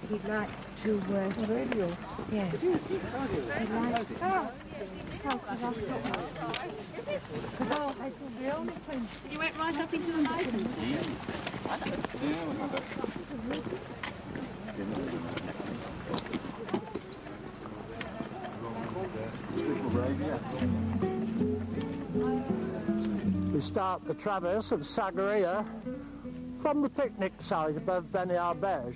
He'd like to radio. Yeah. He'd like because the only thing. You went right up into the mountains. We start the Traverse of SAGARIA from the picnic site above Berbège.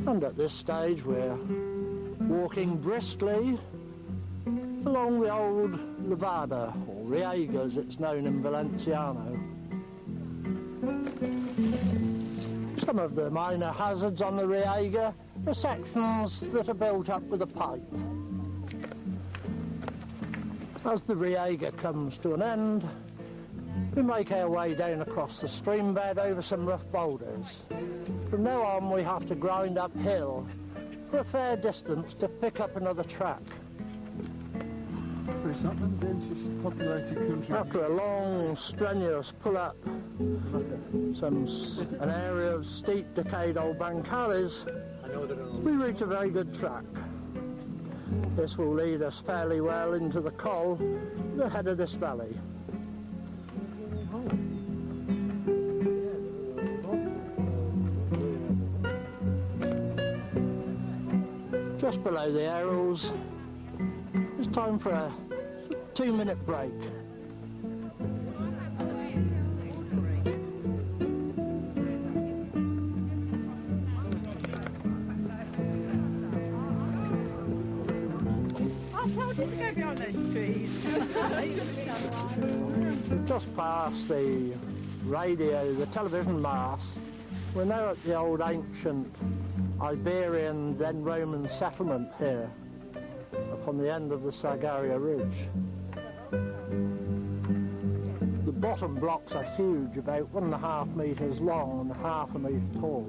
And at this stage we're walking briskly along the old Levada, or Riega as it's known in Valenciano. Some of the minor hazards on the Riega are sections that are built up with a pipe. As the Riega comes to an end, we make our way down across the stream bed over some rough boulders. From now on we have to grind uphill for a fair distance to pick up another track. But it's not the densest populated country. After a long, strenuous pull-up, an area of steep, decayed old bancalis, we reach a very good track. This will lead us fairly well into the col, the head of this valley. Just below the Airals, it's time for a 2-minute break. I told you to go behind those trees. We've just passed the radio, the television mast. We're now at the old ancient Iberian, then Roman settlement here, up on the end of the Segaria ridge. The bottom blocks are huge, about 1.5 metres long and half a metre tall.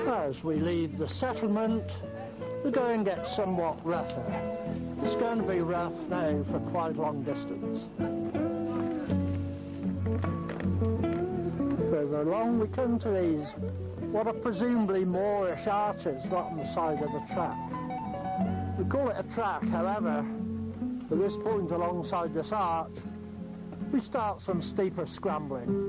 As we leave the settlement, the going gets somewhat rougher. It's going to be rough now for quite a long distance. Further along we come to these, what are presumably Moorish arches right on the side of the track. We call it a track, however, at this point alongside this arch, we start some steeper scrambling.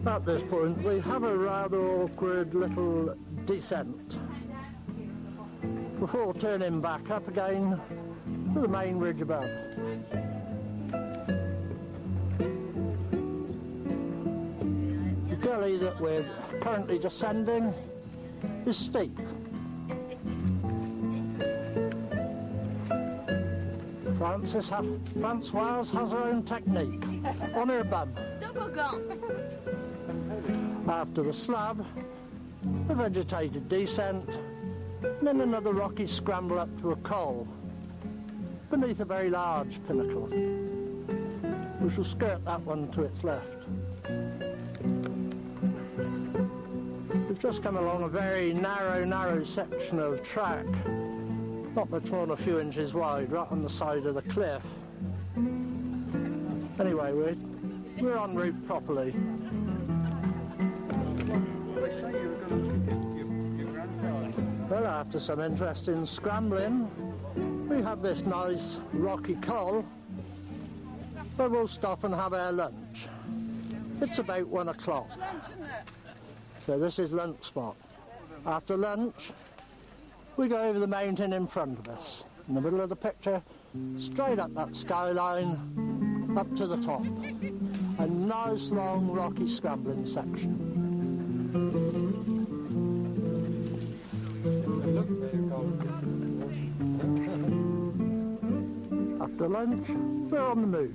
At this point we have a rather awkward little descent before turning back up again to the main ridge above. The gully that we're currently descending is steep. Francoise has her own technique on her bum. Double gone. After the slab, a vegetated descent, and then another rocky scramble up to a col beneath a very large pinnacle. We shall skirt that one to its left. We've just come along a very narrow section of track, not much more than a few inches wide, right on the side of the cliff. Anyway, we're en route properly. Well, after some interesting scrambling, we have this nice rocky col where we'll stop and have our lunch. It's about 1 o'clock. So this is lunch spot. After lunch, we go over the mountain in front of us, in the middle of the picture, straight up that skyline, up to the top. A nice long rocky scrambling section. After lunch, we're on the move.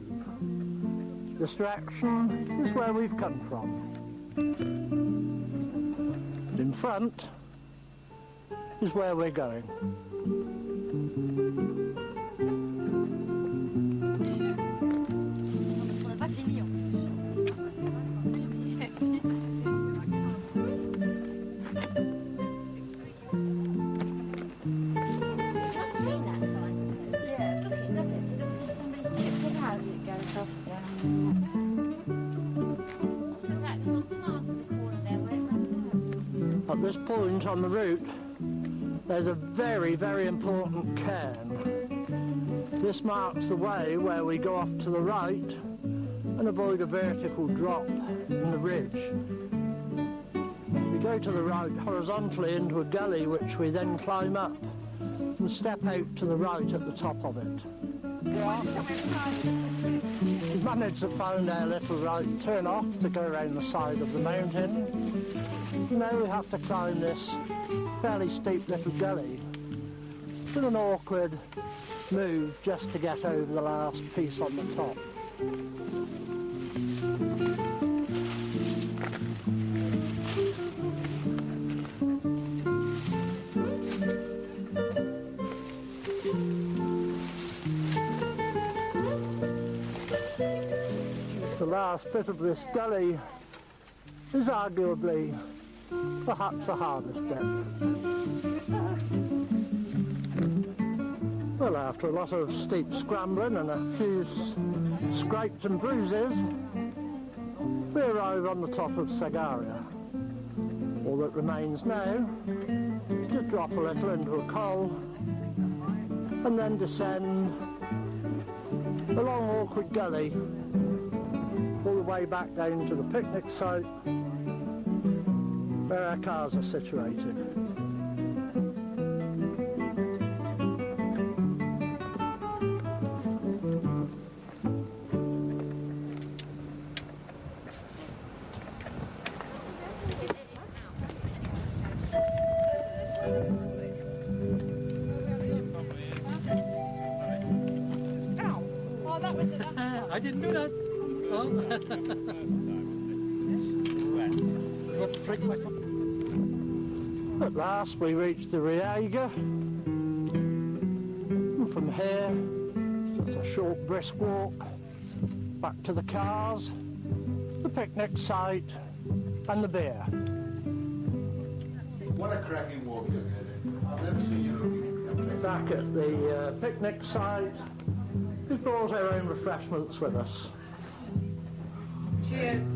This direction is where we've come from. In front is where we're going. At this point on the route, there's a very, very important cairn. This marks the way where we go off to the right and avoid a vertical drop in the ridge. We go to the right horizontally into a gully which we then climb up and step out to the right at the top of it. We've managed to find our little right turn off to go around the side of the mountain. Now we have to climb this fairly steep little gully with an awkward move just to get over the last piece on the top. The last bit of this gully is arguably perhaps the hardest bit. Well, after a lot of steep scrambling and a few scrapes and bruises, we arrive on the top of Segaria. All that remains now is to drop a little into a col and then descend a long awkward gully all the way back down to the picnic site where our cars are situated. I didn't do that. Oh. What's break my foot? At last we reach the Riaga, and from here it's just a short brisk walk back to the cars, the picnic site and the beer. What a cracking walk you're getting. I've never seen you looking. Back at the picnic site, we brought our own refreshments with us. Cheers.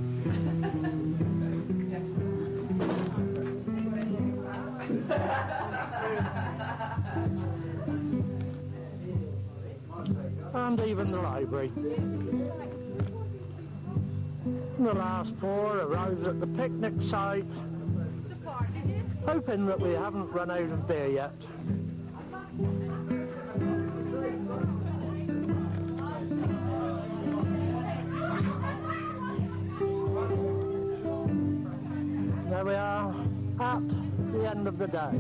And even the library. And the last four arrives at the picnic site, hoping that we haven't run out of beer yet. There we are at the end of the day.